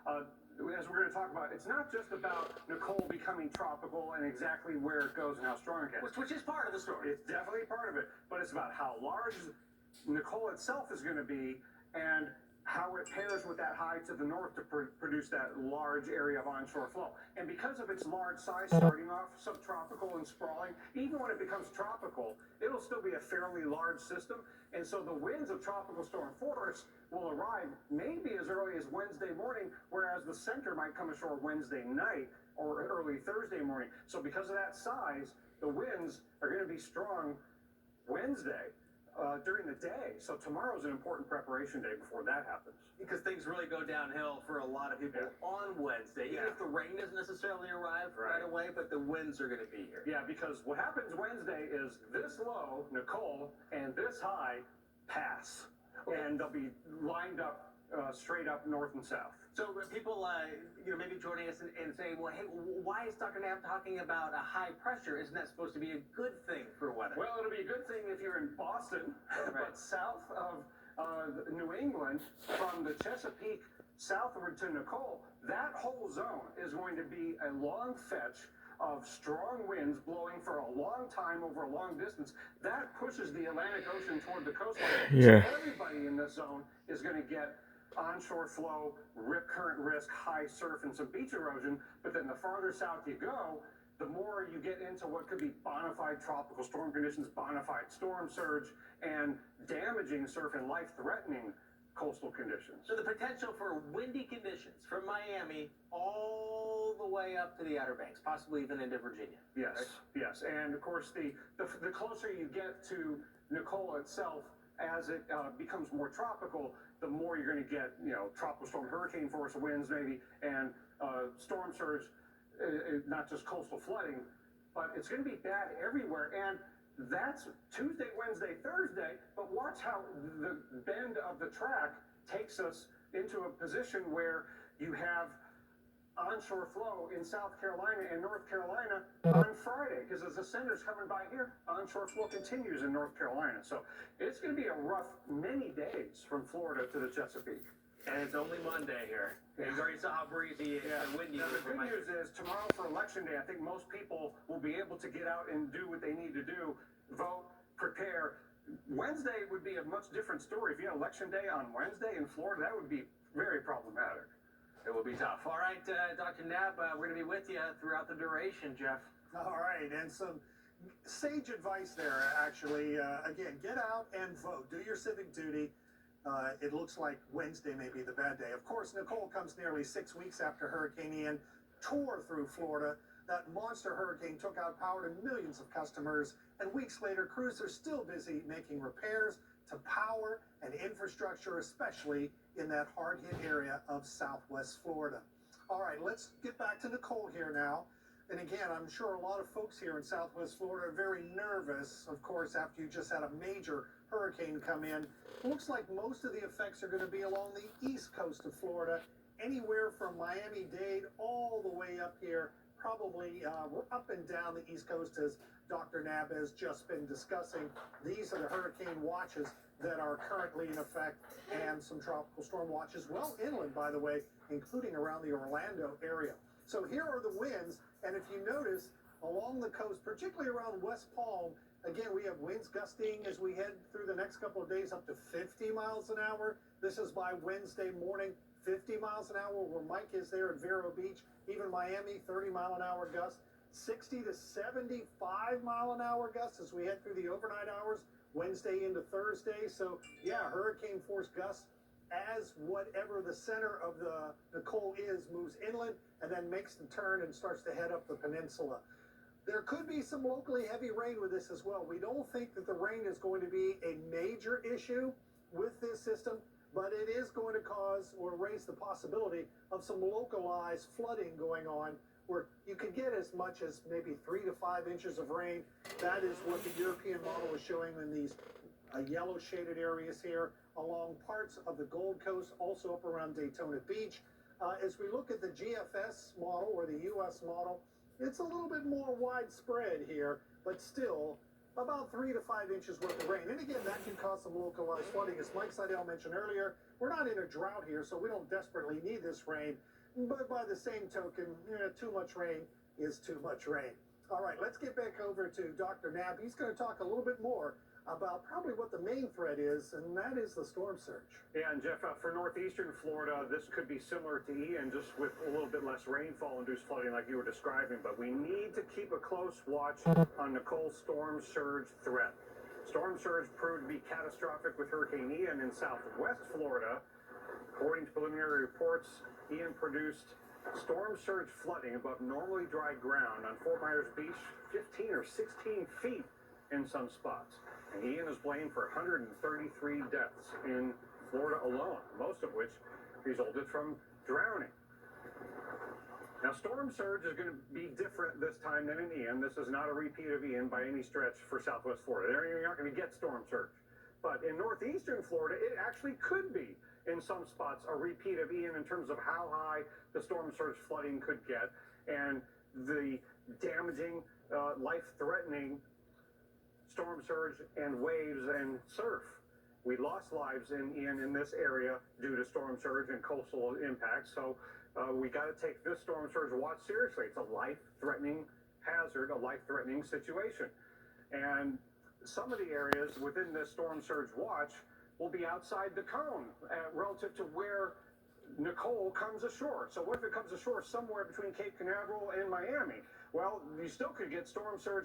As we're going to talk about, it's not just about Nicole becoming tropical and exactly where it goes and how strong it gets. Which is part of the story. It's definitely part of it, but it's about how large Nicole itself is going to be and how it pairs with that high to the north to produce that large area of onshore flow. And because of its large size, starting off subtropical and sprawling, even when it becomes tropical, it'll still be a fairly large system. And so the winds of tropical storm force will arrive maybe as early as Wednesday morning, whereas the center might come ashore Wednesday night or early Thursday morning. So because of that size, the winds are going to be strong Wednesday. During the day. So tomorrow's an important preparation day before that happens. Because things really go downhill for a lot of people on Wednesday. Even if the rain doesn't necessarily arrive right away, but the winds are going to be here. Yeah, because what happens Wednesday is this low, Nicole, and this high pass. And they'll be lined up straight up north and south. So people, maybe joining us and saying, well, hey, why is Dr. Knapp talking about a high pressure? Isn't that supposed to be a good thing for weather? Well, it'll be a good thing if you're in Boston, but south of New England, from the Chesapeake southward to Nicole, that whole zone is going to be a long fetch of strong winds blowing for a long time over a long distance. That pushes the Atlantic Ocean toward the coastline. Yeah. So everybody in this zone is going to get onshore flow, rip current risk, high surf, and some beach erosion. But then the farther south you go, the more you get into what could be bona fide tropical storm conditions, bona fide storm surge, and damaging surf and life-threatening coastal conditions. So the potential for windy conditions from Miami all the way up to the Outer Banks, possibly even into Virginia. Yes, yes. And of course, the closer you get to Nicole itself, as it becomes more tropical, the more you're going to get, tropical storm, hurricane force winds maybe, and storm surge, not just coastal flooding, but it's going to be bad everywhere. And that's Tuesday, Wednesday, Thursday, but watch how the bend of the track takes us into a position where you have onshore flow in South Carolina and North Carolina on Friday, because as the center's coming by here, onshore flow continues in North Carolina. So it's going to be a rough many days from Florida to the Chesapeake. And it's only Monday here. You already saw how breezy and windy Now, it is. the good news is tomorrow for Election Day, I think most people will be able to get out and do what they need to do, vote, prepare. Wednesday would be a much different story. If you had Election Day on Wednesday in Florida, that would be very problematic. It will be tough. All right, Dr. Knapp, we're going to be with you throughout the duration, Jeff. All right, and some sage advice there, actually. Again, get out and vote. Do your civic duty. It looks like Wednesday may be the bad day. Of course, Nicole comes nearly 6 weeks after Hurricane Ian tore through Florida. That monster hurricane took out power to millions of customers, and weeks later, crews are still busy making repairs to power and infrastructure, especially in that hard-hit area of Southwest Florida. All right, let's get back to Nicole here now. And again, I'm sure a lot of folks here in Southwest Florida are very nervous, of course, after you just had a major hurricane come in. Looks like most of the effects are going to be along the east coast of Florida, anywhere from Miami-Dade all the way up here, probably up and down the east coast, as Dr. Knapp has just been discussing. These are the hurricane watches that are currently in effect, and some tropical storm watches well inland, by the way, including around the Orlando area. So here are the winds, and if you notice, along the coast, particularly around West Palm, again, we have winds gusting as we head through the next couple of days up to 50 miles an hour. This is by Wednesday morning, 50 miles an hour where Mike is there at Vero Beach. Even Miami, 30-mile-an-hour gusts. 60 to 75-mile-an-hour gusts as we head through the overnight hours, Wednesday into Thursday. So, yeah, hurricane force gusts as whatever the center of the Nicole is moves inland and then makes the turn and starts to head up the peninsula. There could be some locally heavy rain with this as well. We don't think that the rain is going to be a major issue with this system, but it is going to cause or raise the possibility of some localized flooding going on, where you could get as much as maybe 3 to 5 inches of rain. That is what the European model is showing in these yellow shaded areas here along parts of the Gold Coast, also up around Daytona Beach. As we look at the GFS model or the US model, it's a little bit more widespread here, but still about 3 to 5 inches worth of rain. And again, that can cause some localized flooding. As Mike Seidel mentioned earlier, we're not in a drought here, so we don't desperately need this rain. But by the same token, too much rain is too much rain. All right, let's get back over to Dr. Knapp. He's going to talk a little bit more about probably what the main threat is, and that is the storm surge. Yeah, and Jeff, for northeastern Florida, this could be similar to Ian, just with a little bit less rainfall-induced flooding like you were describing, but we need to keep a close watch on Nicole's storm surge threat. Storm surge proved to be catastrophic with Hurricane Ian in southwest Florida. According to preliminary reports, Ian produced storm surge flooding above normally dry ground on Fort Myers Beach, 15 or 16 feet in some spots. And Ian is blamed for 133 deaths in Florida alone, most of which resulted from drowning. Now, storm surge is going to be different this time than in Ian. This is not a repeat of Ian by any stretch for southwest Florida. You're not going to get storm surge. But in northeastern Florida, it actually could be, in some spots, a repeat of Ian in terms of how high the storm surge flooding could get and the damaging, life-threatening storm surge and waves and surf. We lost lives in Ian in this area due to storm surge and coastal impacts, so we got to take this storm surge watch seriously. It's a life-threatening hazard, a life-threatening situation. And some of the areas within this storm surge watch will be outside the cone relative to where Nicole comes ashore. So what if it comes ashore somewhere between Cape Canaveral and Miami? Well, you still could get storm surge